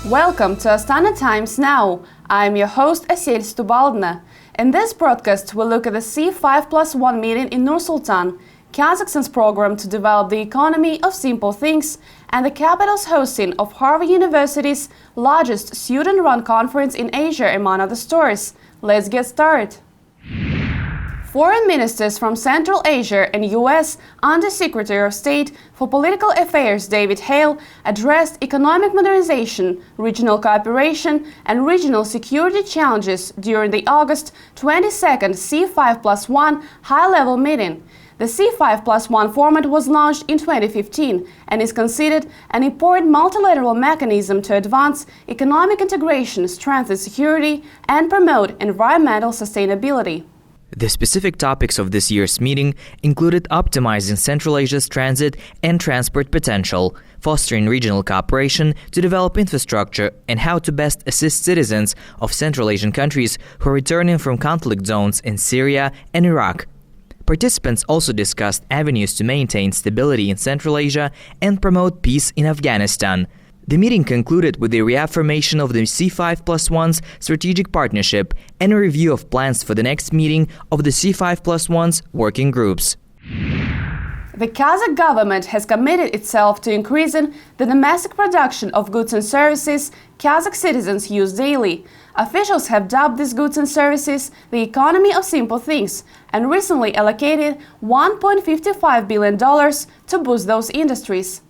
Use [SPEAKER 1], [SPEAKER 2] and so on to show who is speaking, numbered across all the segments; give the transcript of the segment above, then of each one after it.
[SPEAKER 1] Welcome to Astana Times Now. I'm your host Asil Stubaldna. In this broadcast, we'll look at the C5+1 meeting in Nur-Sultan, Kazakhstan's program to develop the economy of simple things, and the capital's hosting of Harvard University's largest student-run conference in Asia, among other stories. Let's get started. Foreign ministers from Central Asia and U.S. Under-Secretary of State for Political Affairs David Hale addressed economic modernization, regional cooperation and regional security challenges during the August 22nd C5+1 high-level meeting. The C5+1 format was launched in 2015 and is considered an important multilateral mechanism to advance economic integration, strengthen security and promote environmental sustainability.
[SPEAKER 2] The specific topics of this year's meeting included optimizing Central Asia's transit and transport potential, fostering regional cooperation to develop infrastructure, and how to best assist citizens of Central Asian countries who are returning from conflict zones in Syria and Iraq. Participants also discussed avenues to maintain stability in Central Asia and promote peace in Afghanistan. The meeting concluded with the reaffirmation of the C5+1's strategic partnership and a review of plans for the next meeting of the C5+1's working groups.
[SPEAKER 1] The Kazakh government has committed itself to increasing the domestic production of goods and services Kazakh citizens use daily. Officials have dubbed these goods and services the economy of simple things and recently allocated $1.55 billion to boost those industries.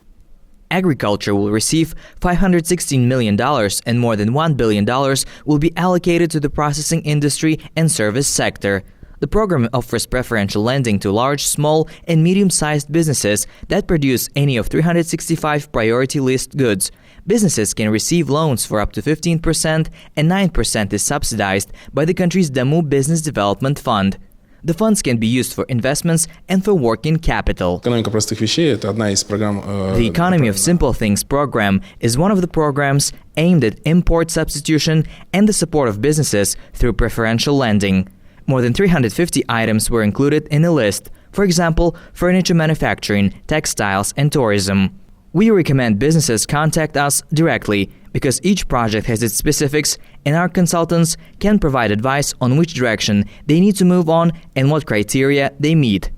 [SPEAKER 2] Agriculture will receive $516 million and more than $1 billion will be allocated to the processing industry and service sector. The program offers preferential lending to large, small, and medium-sized businesses that produce any of 365 priority list goods. Businesses can receive loans for up to 15% and 9% is subsidized by the country's Damu Business Development Fund. The funds can be used for investments and for working capital. The Economy of Simple Things program is one of the programs aimed at import substitution and the support of businesses through preferential lending. More than 350 items were included in the list, for example, furniture manufacturing, textiles, and tourism. We recommend businesses contact us directly because each project has its specifics and our consultants can provide advice on which direction they need to move on and what criteria they meet.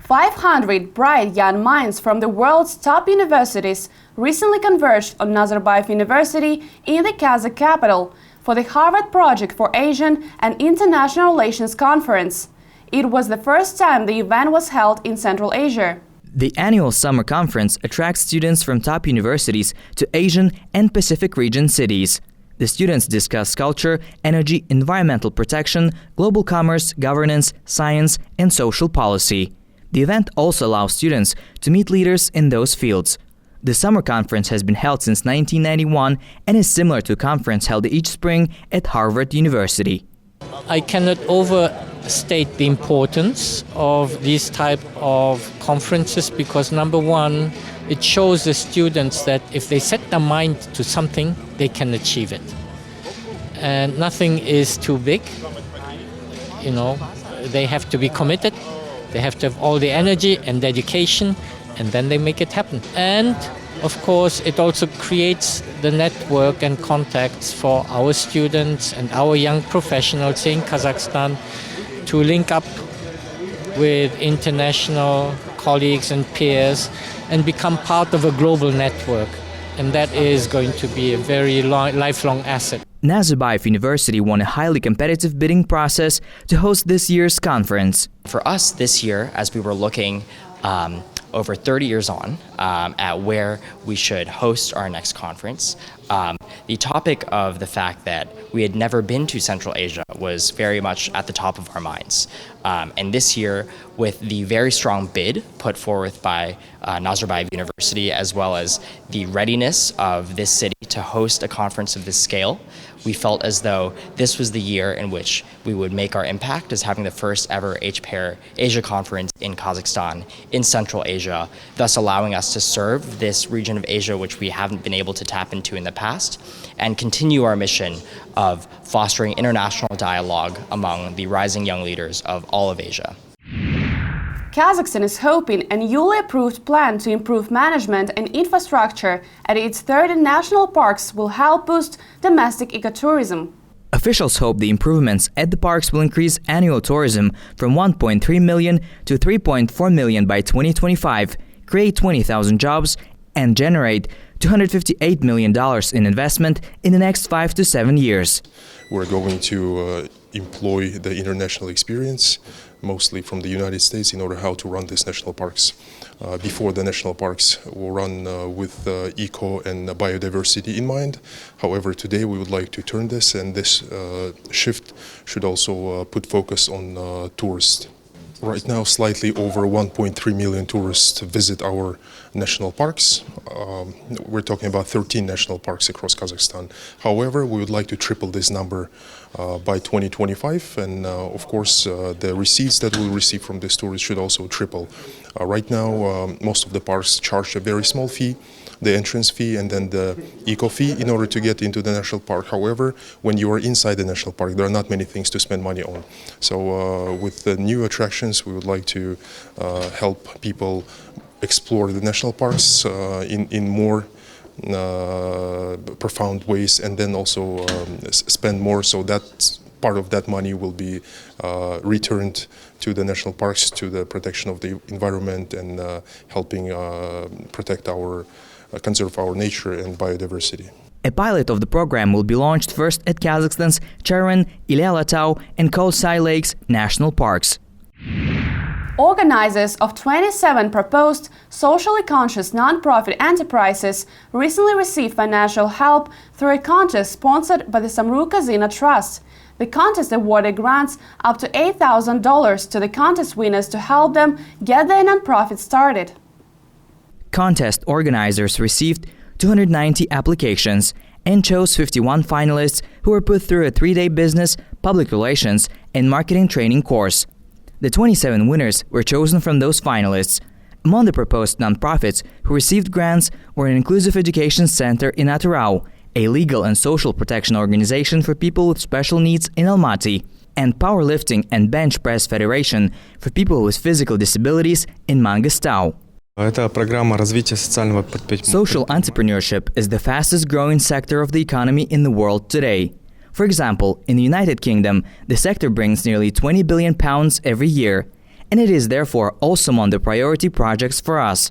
[SPEAKER 1] 500 bright young minds from the world's top universities recently converged on Nazarbayev University in the Kazakh capital for the Harvard Project for Asian and International Relations Conference. It was the first time the event was held in Central Asia.
[SPEAKER 2] The annual summer conference attracts students from top universities to Asian and Pacific region cities. The students discuss culture, energy, environmental protection, global commerce, governance, science, and social policy. The event also allows students to meet leaders in those fields. The summer conference has been held since 1991 and is similar to a conference held each spring at Harvard University.
[SPEAKER 3] I cannot overstate the importance of these type of conferences because number one, it shows the students that if they set their mind to something, they can achieve it. And nothing is too big. You know, they have to be committed, they have to have all the energy and dedication, and then they make it happen. And of course, it also creates the network and contacts for our students and our young professionals in Kazakhstan to link up with international colleagues and peers and become part of a global network. And that is going to be a very lifelong asset.
[SPEAKER 2] Nazarbayev University won a highly competitive bidding process to host this year's conference.
[SPEAKER 4] For us this year, as we were looking over 30 years on at where we should host our next conference, the topic of the fact that we had never been to Central Asia was very much at the top of our minds. And this year, with the very strong bid put forth by Nazarbayev University, as well as the readiness of this city to host a conference of this scale, we felt as though this was the year in which we would make our impact as having the first ever HPAIR Asia conference in Kazakhstan, in Central Asia, thus allowing us to serve this region of Asia which we haven't been able to tap into in the past, and continue our mission of fostering international dialogue among the rising young leaders of all of Asia.
[SPEAKER 1] Kazakhstan is hoping a newly approved plan to improve management and infrastructure at its 30 national parks will help boost domestic ecotourism.
[SPEAKER 2] Officials hope the improvements at the parks will increase annual tourism from 1.3 million to 3.4 million by 2025, create 20,000 jobs, and generate $258 million in investment in the next 5 to 7 years.
[SPEAKER 5] We're going to employ the international experience, mostly from the United States, in order how to run these national parks. Before the national parks will run with eco and biodiversity in mind. However, today we would like to turn this, and this shift should also put focus on tourists. Right now, slightly over 1.3 million tourists visit our national parks. We're talking about 13 national parks across Kazakhstan. However, we would like to triple this number by 2025, and of course, the receipts that we'll receive from these tourists should also triple. Right now, most of the parks charge a very small fee, the entrance fee and then the eco fee in order to get into the national park. However, when you are inside the national park, there are not many things to spend money on. So with the new attractions, we would like to help people explore the national parks in more profound ways, and then also spend more, so that part of that money will be returned to the national parks, to the protection of the environment and helping conserve our nature and biodiversity.
[SPEAKER 2] A pilot of the program will be launched first at Kazakhstan's Charen, Ilya-Alatau and Kosai Lakes national parks.
[SPEAKER 1] Organizers of 27 proposed socially conscious non-profit enterprises recently received financial help through a contest sponsored by the Samruk-Kazyna Trust. The contest awarded grants up to $8,000 to the contest winners to help them get their non-profit started.
[SPEAKER 2] Contest organizers received 290 applications and chose 51 finalists who were put through a 3-day business, public relations, and marketing training course. The 27 winners were chosen from those finalists. Among the proposed nonprofits who received grants were an inclusive education center in Aturau, a legal and social protection organization for people with special needs in Almaty, and Powerlifting and Bench Press Federation for people with physical disabilities in Mangistau. Social entrepreneurship is the fastest growing sector of the economy in the world today. For example, in the United Kingdom, the sector brings nearly £20 billion every year, and it is therefore also among the priority projects for us.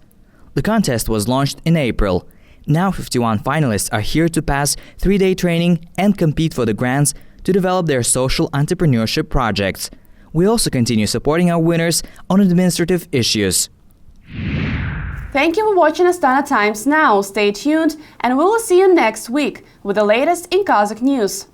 [SPEAKER 2] The contest was launched in April. Now 51 finalists are here to pass 3-day training and compete for the grants to develop their social entrepreneurship projects. We also continue supporting our winners on administrative issues.
[SPEAKER 1] Thank you for watching Astana Times Now. Stay tuned and we will see you next week with the latest in Kazakh news.